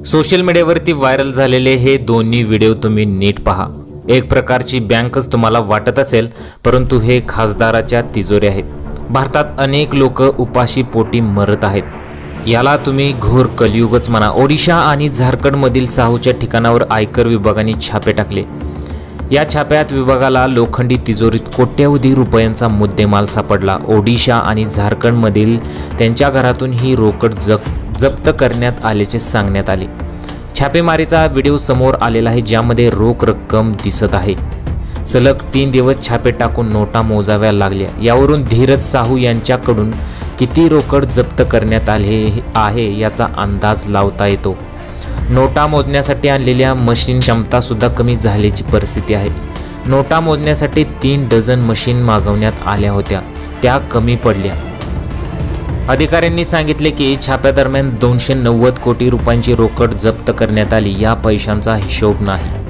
Social मीडियावरती viral झालेले हे दोन्ही व्हिडिओ तुम्ही नीट पहा। एक प्रकारची बँकच तुम्हाला वाटत असेल, परंतु हे खासदाराच्या तिजोरी आहेत। भारतात अनेक लोक उपाशी पोटी मरत आहेत। याला तुम्ही घोर कलियुगच म्हणा। ओडिशा आणि झारखंडमधील साहूच्या ठिकाणावर आयकर विभागाने छापे टाकले। या छाप्यात विभागाला लोखंडी तिजोरीत कोट्यवधी रुपयांचा मुद्देमाल सापडला। ओडिशा आणि झारखंडमधील त्यांच्या घरातून ही रोकड जप्त करण्यात आल्याचे सांगण्यात आले। छापेमारीचा व्हिडिओ समोर आलेला आहे, ज्यामध्ये रोख रक्कम दिसत आहे। सलग 3 दिवस छापे टाकून नोटा मोजाव्या लागल्या। यावरून धीरज साहू यांच्याकडून किती रोकड जप्त करण्यात आले आहे याचा अंदाज लावता येतो। नोटा मोजण्यासाठी आणलेल्या मशीन क्षमता सुद्धा कमी झाल्याची परिस्थिती आहे। नोटा मोजण्यासाठी 3 डझन मशीन मागवण्यात आल्या होत्या, त्या कमी पडल्या। अधिकाऱ्यांनी सांगितले की छाप्यादरम्यान 290 कोटी रुपयांची रोकड जप्त करण्यात आली। या पैशांचा हिशोब नाही।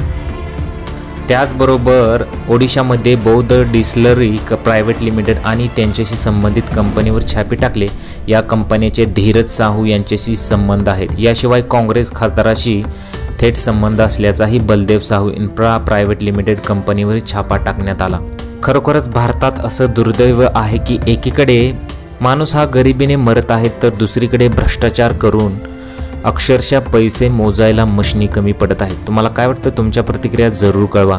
त्याचबरोबर ओडिशामध्ये बौद्ध डिस्टिलरी प्रायव्हेट लिमिटेड आणि त्यांच्याशी संबंधित कंपनीवर छापे टाकले। या कंपनीचे धीरज साहू यांच्याशी संबंध आहेत। याशिवाय काँग्रेस खासदाराशी थेट संबंध असल्याचाही Baldev Sahu infra private limited कंपनीवर छापा टाकण्यात आला। खरोखरच भारतात असं दुर्दैव आहे की एकीकडे माणूस हा गरिबीने मरत आहे, तर दुसरीकडे भ्रष्टाचार करून अक्षरशः पैसे मोजायला मशिनी कमी पडत आहेत। तुम्हाला काय वाटतं? तुमच्या प्रतिक्रिया जरूर कळवा।